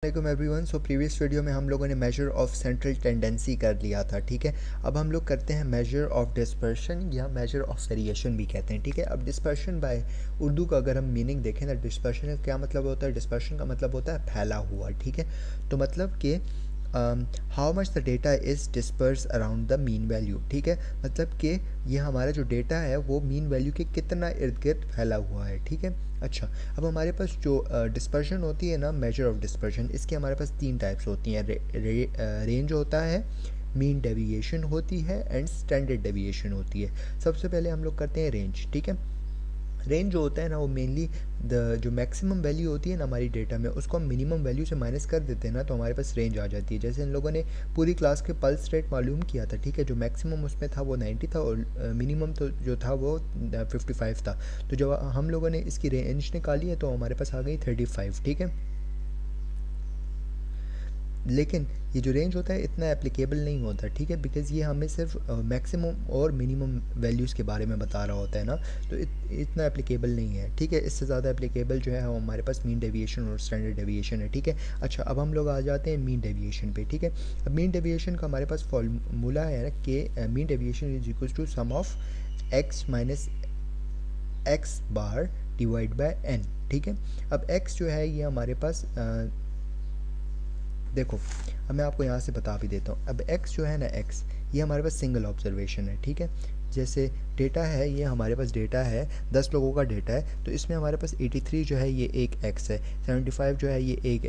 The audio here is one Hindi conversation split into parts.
अस्सलाम एवरीवन। सो प्रीवियस वीडियो में हम लोगों ने मेजर ऑफ सेंट्रल टेंडेंसी कर लिया था, ठीक है। अब हम लोग करते हैं मेजर ऑफ डिस्पर्शन या मेजर ऑफ वेरिएशन भी कहते हैं, ठीक है। अब डिस्पर्शन बाय उर्दू का अगर हम मीनिंग देखें ना, डिस्पर्शन का क्या मतलब होता है? डिस्पर्शन का मतलब होता है फैला हुआ, ठीक है। तो मतलब कि how much the data is disperse around the mean value, ठीक है। मतलब कि ये हमारा जो डेटा है वो मीन वैल्यू के कितना इर्द गिर्द फैला हुआ है, ठीक है। अच्छा, अब हमारे पास जो डिस्पर्शन होती है ना, मेजर ऑफ डिस्पर्शन, इसके हमारे पास तीन टाइप्स होती हैं। रेंज होता है, मीन डेविएशन होती है एंड स्टैंडर्ड डेविएशन होती है। सबसे पहले हम लोग करते हैं रेंज, ठीक है। रेंज जो होता है ना, वो मेनली जो मैक्सिमम वैल्यू होती है ना हमारी डेटा में, उसको हम मिनिमम वैल्यू से माइनस कर देते हैं ना, तो हमारे पास रेंज आ जाती है। जैसे इन लोगों ने पूरी क्लास के पल्स रेट मालूम किया था, ठीक है। जो मैक्सिमम उसमें था वो 90 था और मिनिमम तो जो था वो 55 था। तो जब हम लोगों ने इसकी रेंज निकाली है तो हमारे पास आ गई 35, ठीक है। लेकिन ये जो रेंज होता है इतना एप्लीकेबल नहीं होता, ठीक है, बिकॉज़ ये हमें सिर्फ मैक्सिमम और मिनिमम वैल्यूज़ के बारे में बता रहा होता है ना, तो इतना एप्लीकेबल नहीं है, ठीक है। इससे ज़्यादा एप्लीकेबल जो है वो हमारे पास मीन डेविएशन और स्टैंडर्ड डेविएशन है, ठीक है। अच्छा, अब हम लोग आ जाते हैं मीन डेविएशन पे, ठीक है। अब मीन डेविएशन का हमारे पास फॉर्मूला है ना कि mean deviation is equal to sum of X minus X bar divide by N, ठीक है। अब एक्स जो है ये हमारे पास देखो, अब मैं आपको यहाँ से बता भी देता हूँ। अब x जो है ना, x ये हमारे पास सिंगल ऑब्जर्वेशन है, ठीक है। जैसे डेटा है, ये हमारे पास डेटा है 10 लोगों का डेटा है, तो इसमें हमारे पास 83 जो है ये एक x है, 75 जो है ये एक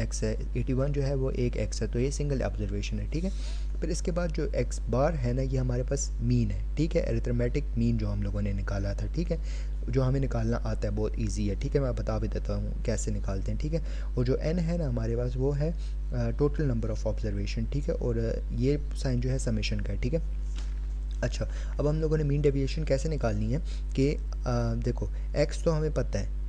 x है, 81 जो है वो एक x है, तो ये सिंगल ऑब्जर्वेशन है, ठीक है। फिर इसके बाद जो x बार है ना, ये हमारे पास मीन है, ठीक है। अरिथमेटिक मीन जो हम लोगों ने निकाला था, ठीक है, जो हमें निकालना आता है, बहुत इजी है, ठीक है। मैं बता भी देता हूँ कैसे निकालते हैं, ठीक है। और जो n है ना हमारे पास, वो है टोटल नंबर ऑफ़ ऑब्जर्वेशन, ठीक है। और ये साइन जो है समेशन का है, ठीक है। अच्छा, अब हम लोगों ने मीन डेविएशन कैसे निकालनी है कि देखो, x तो हमें पता है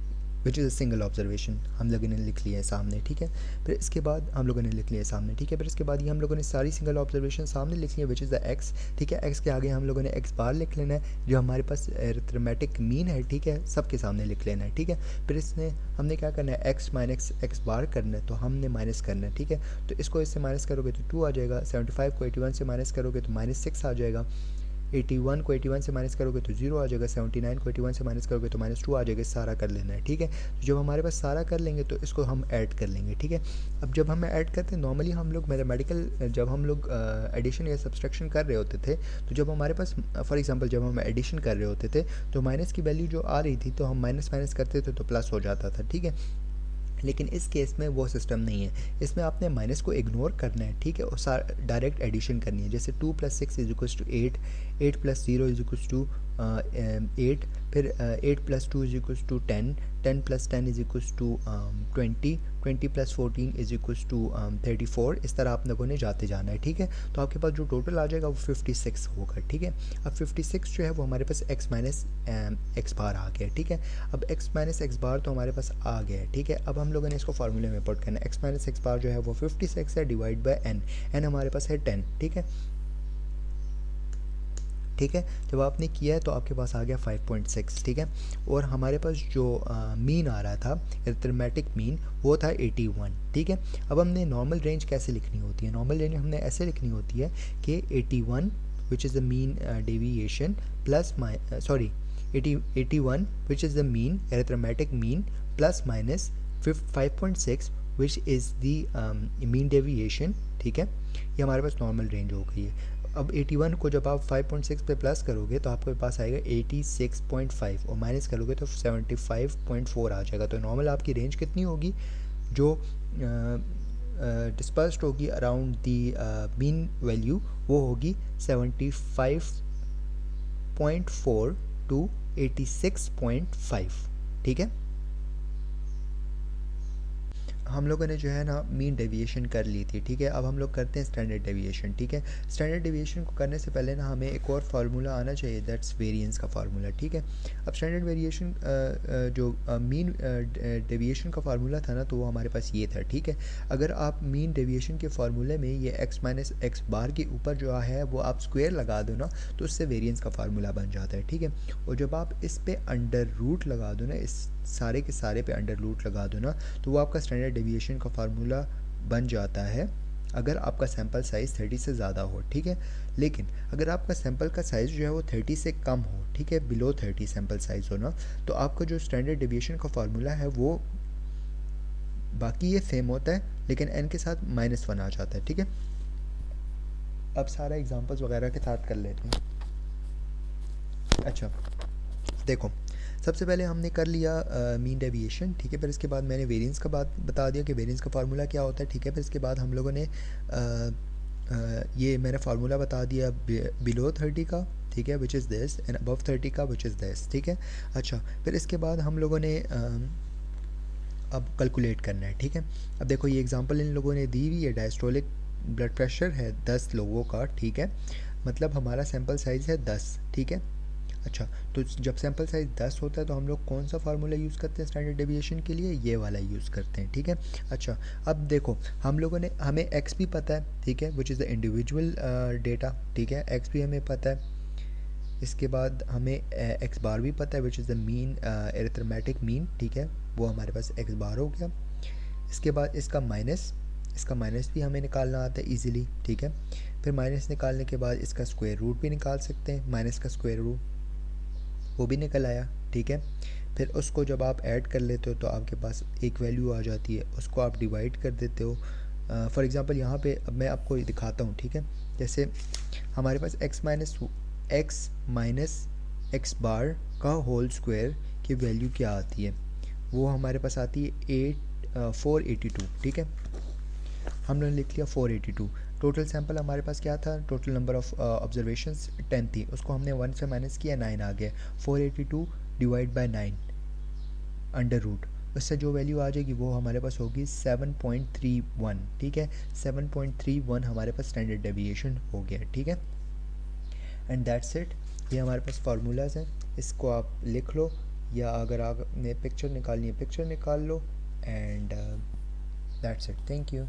which is a single observation, हम लोगों ने लिख लिया है सामने, ठीक है। फिर इसके बाद हम लोगों ने लिख लिया है सामने, ठीक है। फिर इसके बाद ये हम लोगों ने सारी सिंगल ऑब्जर्वेशन सामने लिख ली है विच इज़ द एक्स, ठीक है। एक्स के आगे हम लोगों ने एक्स बार लिख लेना है जो हमारे पास अरिथमेटिक मीन है, ठीक है, सबके सामने लिख लेना है, ठीक है। फिर इसने हमने क्या करना है, एक्स माइनस एक्स बार करना है, तो हमने माइनस करना है, ठीक है। तो इसको इससे माइनस करोगे तो 2 आ जाएगा, 75 को 81 से माइनस करोगे तो -6 आ जाएगा, 81 को 81 से माइनस करोगे तो 0 आ जाएगा, 79 को 81 से माइनस करोगे तो -2 आ जाएगा। सारा कर लेना है, ठीक है। तो जब हमारे पास सारा कर लेंगे तो इसको हम ऐड कर लेंगे, ठीक है। अब जब हम ऐड करते हैं, नॉर्मली हम लोग मैथमेटिकल जब हम लोग एडिशन या सब्सट्रैक्शन कर रहे होते थे, तो जब हमारे पास फॉर एग्जांपल जब हम एडिशन कर रहे होते थे तो माइनस की वैल्यू जो आ रही थी तो हम माइनस माइनस करते थे तो प्लस हो जाता था, ठीक है। लेकिन इस केस में वो सिस्टम नहीं है, इसमें आपने माइनस को इग्नोर करना है, ठीक है, और डायरेक्ट एडिशन करनी है। जैसे 2 + 6 is equals to 8, 8 + 0 is equals to 8, फिर 8 + 2 is equals to 10, 10 + 10 is equals to 20, 20 + 14 is equals to 34। इस तरह आप लोगों ने जाते जाना है, ठीक है। तो आपके पास जो टोटल आ जाएगा वो 56 होगा, ठीक है। अब 56 जो है वो हमारे पास x माइनस एक्स बार आ गया, ठीक है। अब x माइनस एक्स बार तो हमारे पास आ गया है, ठीक है। अब हम लोगों ने इसको फार्मूले में पुट करना है, x माइनस एक्स बार जो है वो 56 है डिवाइड बाय n, n हमारे पास है 10, ठीक है, ठीक है। जब आपने किया है तो आपके पास आ गया 5.6, ठीक है। और हमारे पास जो मीन आ रहा था, अरिथमेटिक मीन, वो था 81, ठीक है। अब हमने नॉर्मल रेंज कैसे लिखनी होती है? नॉर्मल रेंज हमने ऐसे लिखनी होती है कि 81 which is the mean deviation plus 81 which is the mean arithmetic mean plus minus 5.6 which is the mean deviation, ठीक है। ये हमारे पास नॉर्मल रेंज हो गई है। अब 81 को जब आप 5.6 पे प्लस करोगे तो आपके पास आएगा 86.5 और माइनस करोगे तो 75.4 आ जाएगा। तो नॉर्मल आपकी रेंज कितनी होगी जो डिस्पर्स्ड होगी अराउंड दी मीन वैल्यू, वो होगी 75.4 टू 86.5, ठीक है। हम लोगों ने जो है ना मीन डेविएशन कर ली थी, ठीक है। अब हम लोग करते हैं स्टैंडर्ड डेविएशन, ठीक है। स्टैंडर्ड डेविएशन को करने से पहले ना हमें एक और फार्मूला आना चाहिए, दैट्स वेरिएंस का फार्मूला, ठीक है। अब स्टैंडर्ड वेरिएशन जो मीन डेविएशन का फार्मूला था ना, तो वो हमारे पास ये था, ठीक है। अगर आप मीन डेविएशन के फार्मूले में ये x माइनस एक्स बार के ऊपर जो है वो आप स्क्वायर लगा दो ना, तो उससे वेरिएंस का फार्मूला बन जाता है, ठीक है। और जब आप इस पे अंडर रूट लगा दो ना, इस सारे के सारे पे अंडर रूट लगा दो ना, तो वो आपका स्टैंडर्ड डेविएशन का फार्मूला बन जाता है अगर आपका सैम्पल साइज़ 30 से ज़्यादा हो, ठीक है। लेकिन अगर आपका सैम्पल का साइज़ जो है वो 30 से कम हो, ठीक है, बिलो 30 सैम्पल साइज़ हो ना, तो आपका जो स्टैंडर्ड डेविएशन का फार्मूला है वो बाकी ये सेम होता है, लेकिन n के साथ -1 आ जाता है, ठीक है। अब सारा एग्जांपल्स वगैरह के साथ कर लेते हैं। अच्छा देखो, सबसे पहले हमने कर लिया मीन डेविएशन, ठीक है। फिर इसके बाद मैंने वेरिएंस का बात बता दिया कि वेरिएंस का फार्मूला क्या होता है, ठीक है। फिर इसके बाद हम लोगों ने ये मैंने फार्मूला बता दिया बिलो 30 का, ठीक है, which is this, and above 30 का विच इज़ दिस, ठीक है। अच्छा फिर इसके बाद हम लोगों ने अब कैलकुलेट करना है, ठीक है। अब देखो ये एग्जांपल इन लोगों ने दी हुई है, डायस्टोलिक ब्लड प्रेशर है 10 लोगों का, ठीक है, मतलब हमारा सैम्पल साइज़ है 10, ठीक है। अच्छा तो जब सैम्पल साइज़ 10 होता है तो हम लोग कौन सा फार्मूला यूज़ करते हैं स्टैंडर्ड डेविएशन के लिए, ये वाला यूज़ करते हैं, ठीक है। अच्छा अब देखो हम लोगों ने, हमें एक्स भी पता है, ठीक है, which is the individual data, ठीक है, एक्स भी हमें पता है। इसके बाद हमें एक्स बार भी पता है which is the mean arithmetic mean, ठीक है, वो हमारे पास एक्स बार हो गया। इसके बाद इसका माइनस भी हमें निकालना आता है इजीली, ठीक है। फिर माइनस निकालने के बाद इसका स्क्वायर रूट भी निकाल सकते हैं, माइनस का स्क्वायर रूट, वो भी निकल आया, ठीक है। फिर उसको जब आप ऐड कर लेते हो तो आपके पास एक वैल्यू आ जाती है, उसको आप डिवाइड कर देते हो। फॉर एग्ज़ाम्पल यहाँ पे अब मैं आपको दिखाता हूँ, ठीक है। जैसे हमारे पास x माइनस एक्स बार का होल स्क्वायर की वैल्यू क्या आती है, वो हमारे पास आती है 482, ठीक है। हमने लिख लिया 482। टोटल सैंपल हमारे पास क्या था, टोटल नंबर ऑफ ऑब्जर्वेशंस 10 थी, उसको हमने 1 से माइनस किया, 9 आ गया। 482 डिवाइड बाय 9 अंडर रूट, उससे जो वैल्यू आ जाएगी वो हमारे पास होगी 7.31, ठीक है। 7.31 हमारे पास स्टैंडर्ड डेविएशन हो गया, ठीक है। एंड दैट्स इट, ये हमारे पास फार्मूलाज हैं, इसको आप लिख लो, या अगर आपने पिक्चर निकालनी है पिक्चर निकाल लो, and that's it, thank you.